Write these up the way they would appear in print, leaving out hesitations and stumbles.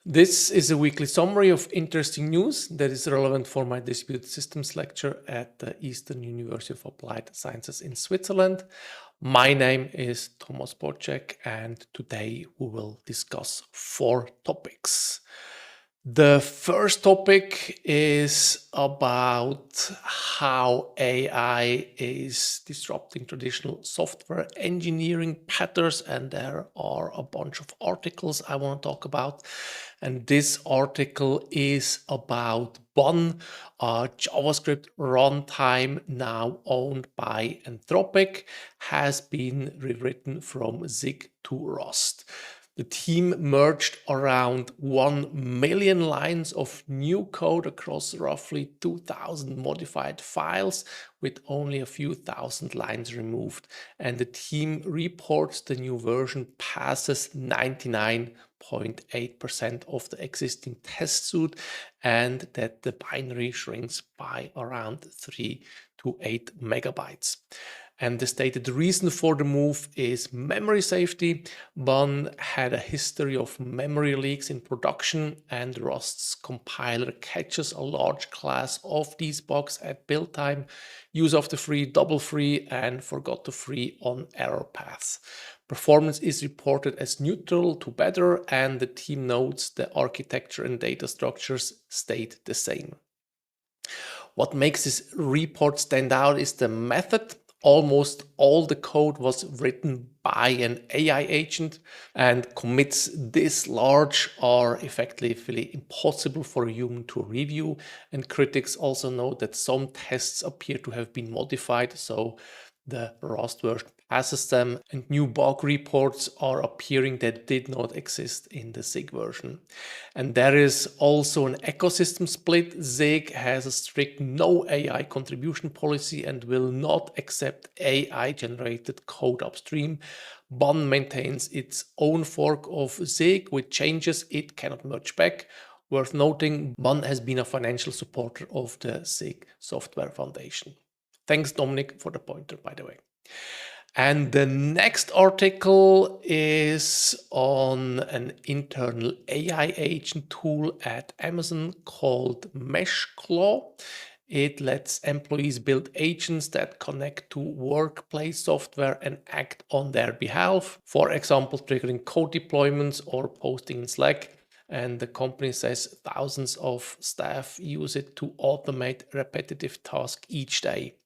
This is a weekly summary of interesting news that is relevant for my distributed systems lecture at the Eastern University of Applied Sciences in Switzerland. My name is Thomas Bocek, and today we will discuss 4 topics. The first topic is about how AI is disrupting traditional software engineering patterns, and there are a bunch of articles I want to talk about. And this article is about Bun, a JavaScript runtime now owned by Anthropic, has been rewritten from Zig to Rust. The team merged around 1 million lines of new code across roughly 2,000 modified files, with only a few thousand lines removed. And the team reports the new version passes 99.8% of the existing test suite, and that the binary shrinks by around 3 to 8 megabytes. And the stated reason for the move is memory safety. Bun had a history of memory leaks in production, and Rust's compiler catches a large class of these bugs at build time, use of the free, double free, and forgot to free on error paths. Performance is reported as neutral to better, and the team notes the architecture and data structures stayed the same. What makes this report stand out is the method. Almost all the code was written by an AI agent, and commits this large are effectively impossible for a human to review. And critics also note that some tests appear to have been modified, so the Rust version passes them, and new bug reports are appearing that did not exist in the Zig version. And there is also an ecosystem split. Zig has a strict no AI contribution policy and will not accept AI generated code upstream. Bun maintains its own fork of Zig with changes it cannot merge back. Worth noting, Bun has been a financial supporter of the Zig Software Foundation. Thanks, Dominic, for the pointer, by the way. And the next article is on an internal AI agent tool at Amazon called Meshclaw. It lets employees build agents that connect to workplace software and act on their behalf. For example, triggering code deployments or posting in Slack. And the company says thousands of staff use it to automate repetitive tasks each day.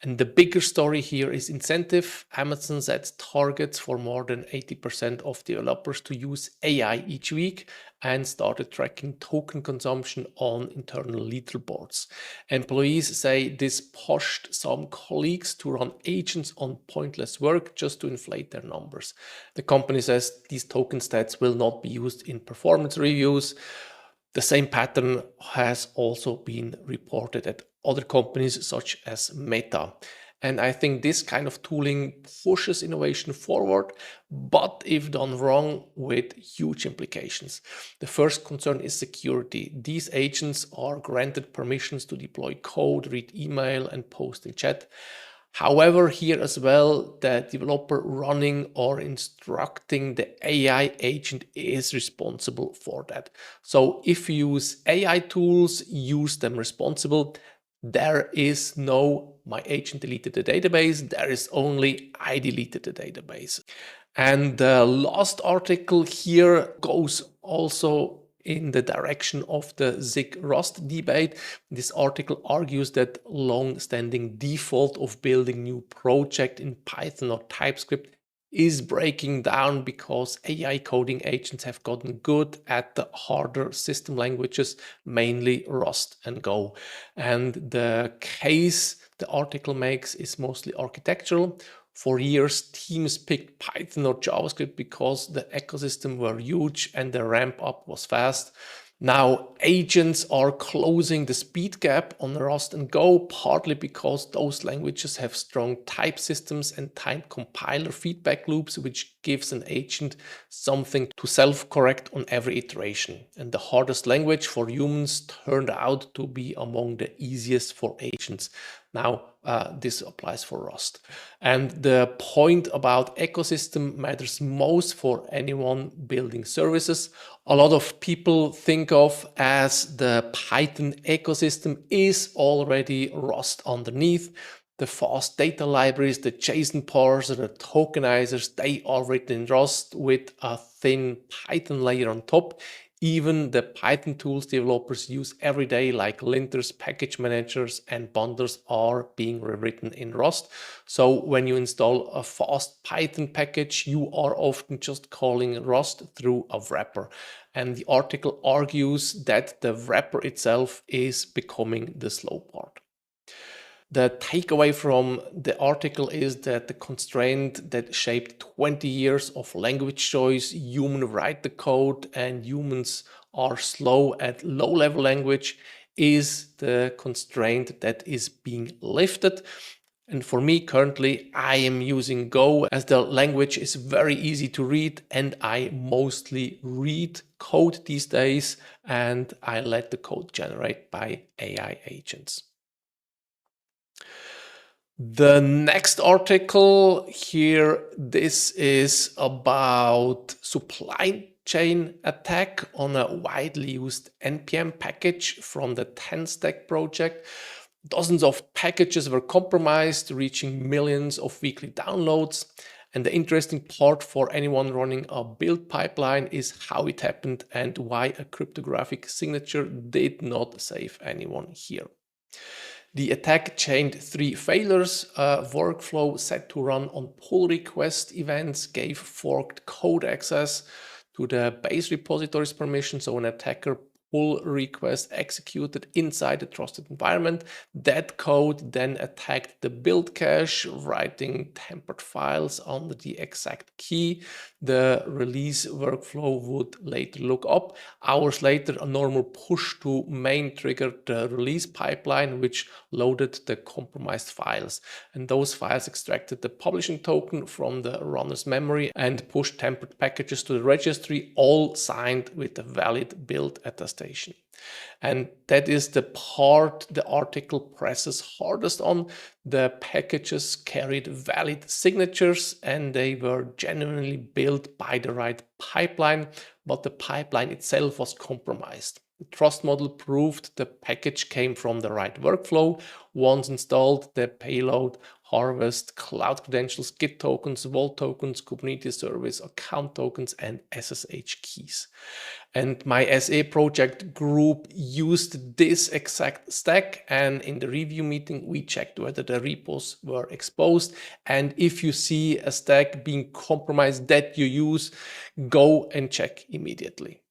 And the bigger story here is incentive. Amazon sets targets for more than 80% of developers to use AI each week, and started tracking token consumption on internal leaderboards. Employees say this pushed some colleagues to run agents on pointless work just to inflate their numbers. The company says these token stats will not be used in performance reviews. The same pattern has also been reported at other companies such as Meta. And I think this kind of tooling pushes innovation forward, but if done wrong, with huge implications. The first concern is security. These agents are granted permissions to deploy code, read email, and post in chat. However, here as well, the developer running or instructing the AI agent is responsible for that. So if you use AI tools, use them responsible. There is no my agent deleted the database. There is only I deleted the database. And the last article here goes also in the direction of the Zig Rust debate. This article argues that long-standing default of building new project in Python or TypeScript is breaking down because AI coding agents have gotten good at the harder system languages, mainly Rust and Go. And the case the article makes is mostly architectural. For years, teams picked Python or JavaScript because the ecosystem were huge and the ramp up was fast. Now, agents are closing the speed gap on Rust and Go, partly because those languages have strong type systems and timed compiler feedback loops, which gives an agent something to self-correct on every iteration. And the hardest language for humans turned out to be among the easiest for agents. Now, this applies for Rust. And the point about ecosystem matters most for anyone building services. A lot of people think of as the Python ecosystem is already Rust underneath. The fast data libraries, the JSON parser, the tokenizers, they are written in Rust with a thin Python layer on top. Even the Python tools developers use every day, like linters, package managers, and bundlers, are being rewritten in Rust. So when you install a fast Python package, you are often just calling Rust through a wrapper. And the article argues that the wrapper itself is becoming the slow part. The takeaway from the article is that the constraint that shaped 20 years of language choice, humans write the code and humans are slow at low-level language, is the constraint that is being lifted. And for me, currently, I am using Go as the language is very easy to read, and I mostly read code these days, and I let the code generate by AI agents. The next article here, this is about supply chain attack on a widely used NPM package from the TenStack project. Dozens of packages were compromised, reaching millions of weekly downloads. And the interesting part for anyone running a build pipeline is how it happened and why a cryptographic signature did not save anyone here. The attack chained 3 failures. A workflow set to run on pull request events gave forked code access to the base repository's permission, so an attacker pull request executed inside a trusted environment. That code then attacked the build cache, writing tempered files under the exact key the release workflow would later look up. Hours later, a normal push to main triggered the release pipeline, which loaded the compromised files. And those files extracted the publishing token from the runner's memory and pushed tempered packages to the registry, all signed with a valid build attestation. And that is the part the article presses hardest on. The packages carried valid signatures and they were genuinely built by the right pipeline, but the pipeline itself was compromised. The trust model proved the package came from the right workflow. Once installed, the payload harvest cloud credentials, Git tokens, Vault tokens, Kubernetes service, account tokens, and SSH keys. And my SA project group used this exact stack, and in the review meeting, we checked whether the repos were exposed. And if you see a stack being compromised that you use, go and check immediately.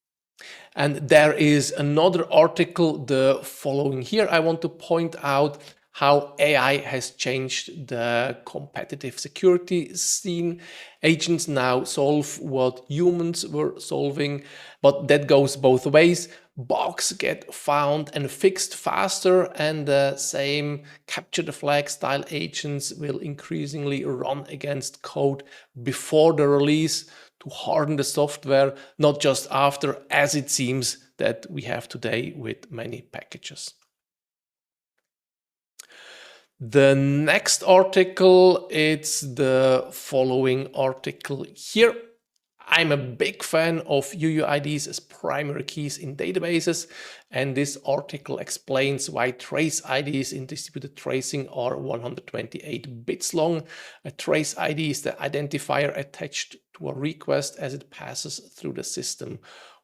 And there is another article, the following here. I want to point out how AI has changed the competitive security scene. Agents now solve what humans were solving, but that goes both ways. Bugs get found and fixed faster, and the same capture the flag style agents will increasingly run against code before the release to harden the software, not just after, as it seems that we have today with many packages. The next article, it's the following article here. I'm a big fan of UUIDs as primary keys in databases, and this article explains why trace IDs in distributed tracing are 128 bits long. A trace ID is the identifier attached to a request as it passes through the system.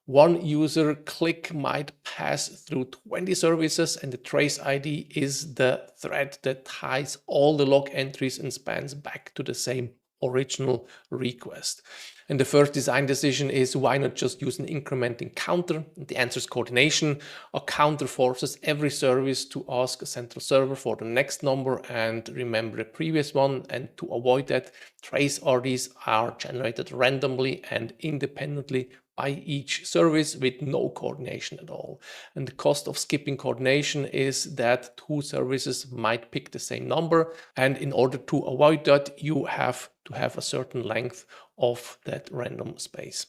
One user click might pass through 20 services, and the trace ID is the thread that ties all the log entries and spans back to the same original request. And the first design decision is, why not just use an incrementing counter? The answer is coordination. A counter forces every service to ask a central server for the next number and remember the previous one. And to avoid that, trace IDs are generated randomly and independently by each service with no coordination at all. And the cost of skipping coordination is that 2 services might pick the same number. And in order to avoid that, you have to have a certain length of that random space.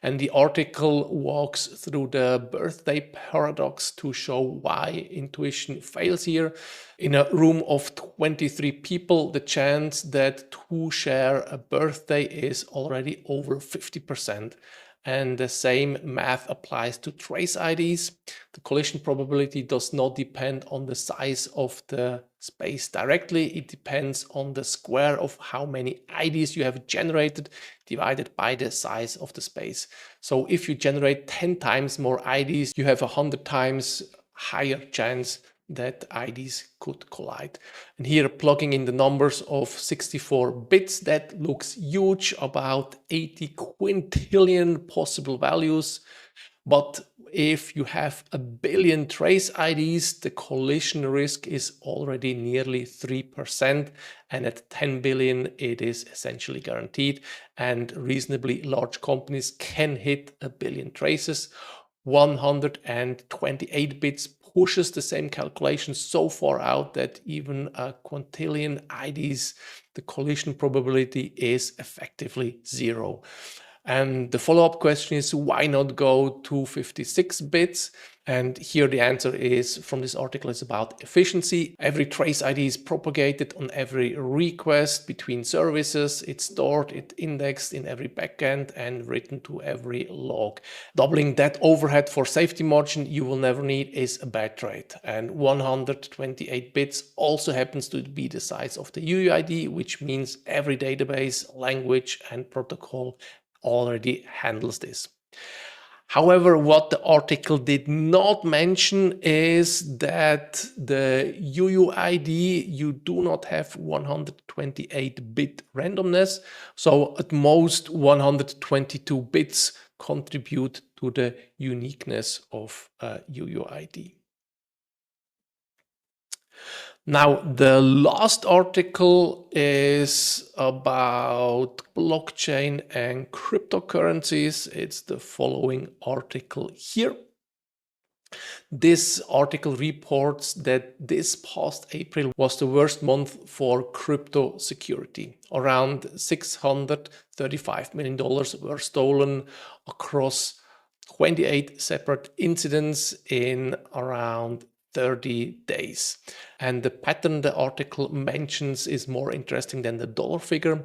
And the article walks through the birthday paradox to show why intuition fails here. In a room of 23 people, the chance that two share a birthday is already over 50%. And the same math applies to trace IDs. The collision probability does not depend on the size of the space directly. It depends on the square of how many IDs you have generated divided by the size of the space. So if you generate 10 times more IDs, you have 100 times higher chance that IDs could collide. And here plugging in the numbers of 64 bits, that looks huge, about 80 quintillion possible values. But if you have a billion trace IDs, the collision risk is already nearly 3%. And at 10 billion, it is essentially guaranteed. And reasonably large companies can hit a billion traces. 128 bits pushes the same calculation so far out that even a quintillion IDs, the collision probability is effectively zero. And the follow-up question is, why not go to 56 bits? And here the answer is from this article is about efficiency. Every trace ID is propagated on every request between services. It's stored, it's indexed in every backend and written to every log. Doubling that overhead for safety margin you will never need is a bad trade. And 128 bits also happens to be the size of the UUID, which means every database, language, and protocol already handles this. However, what the article did not mention is that the UUID, you do not have 128-bit randomness. So at most 122 bits contribute to the uniqueness of UUID. Now, the last article is about blockchain and cryptocurrencies. It's the following article here. This article reports that this past April was the worst month for crypto security. Around $635 million were stolen across 28 separate incidents in around 30 days. And the pattern the article mentions is more interesting than the dollar figure.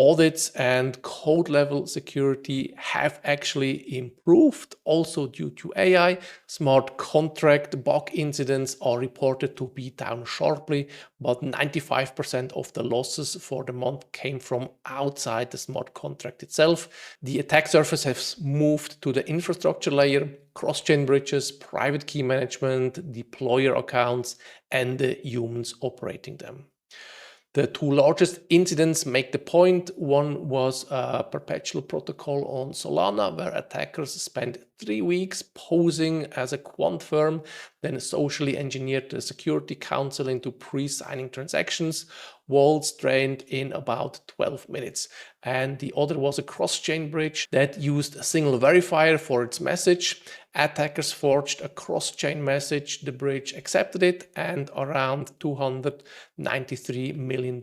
Audits and code level security have actually improved also due to AI. Smart contract bug incidents are reported to be down sharply, but 95% of the losses for the month came from outside the smart contract itself. The attack surface has moved to the infrastructure layer, cross-chain bridges, private key management, deployer accounts, and the humans operating them. The two largest incidents make the point. One was a perpetual protocol on Solana, where attackers spent 3 weeks posing as a quant firm, then socially engineered the Security Council into pre-signing transactions, wallets drained in about 12 minutes. And the other was a cross-chain bridge that used a single verifier for its message. Attackers forged a cross-chain message, the bridge accepted it, and around $293 million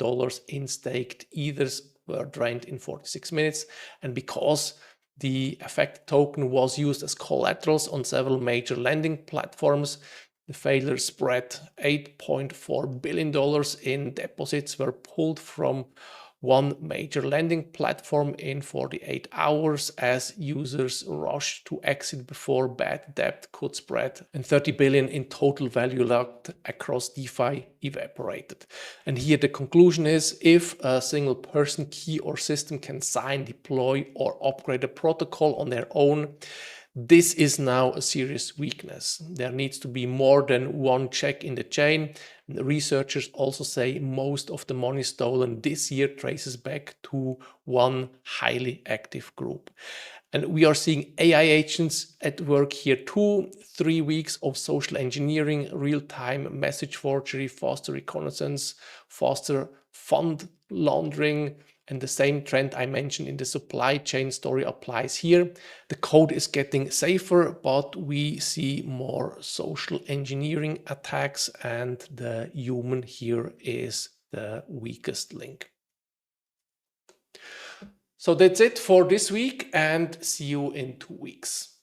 in staked ethers were drained in 46 minutes. And because the affected token was used as collaterals on several major lending platforms, the failure spread. $8.4 billion in deposits were pulled from one major lending platform in 48 hours as users rushed to exit before bad debt could spread, and 30 billion in total value locked across DeFi evaporated. And here the conclusion is, if a single person, key, or system can sign, deploy, or upgrade a protocol on their own, this is now a serious weakness. There needs to be more than one check in the chain. The researchers also say most of the money stolen this year traces back to one highly active group. And we are seeing AI agents at work here too. 3 weeks of social engineering, real-time message forgery, faster reconnaissance, faster fund laundering, and the same trend I mentioned in the supply chain story applies here. The code is getting safer, but we see more social engineering attacks, and the human here is the weakest link. So that's it for this week, and see you in 2 weeks.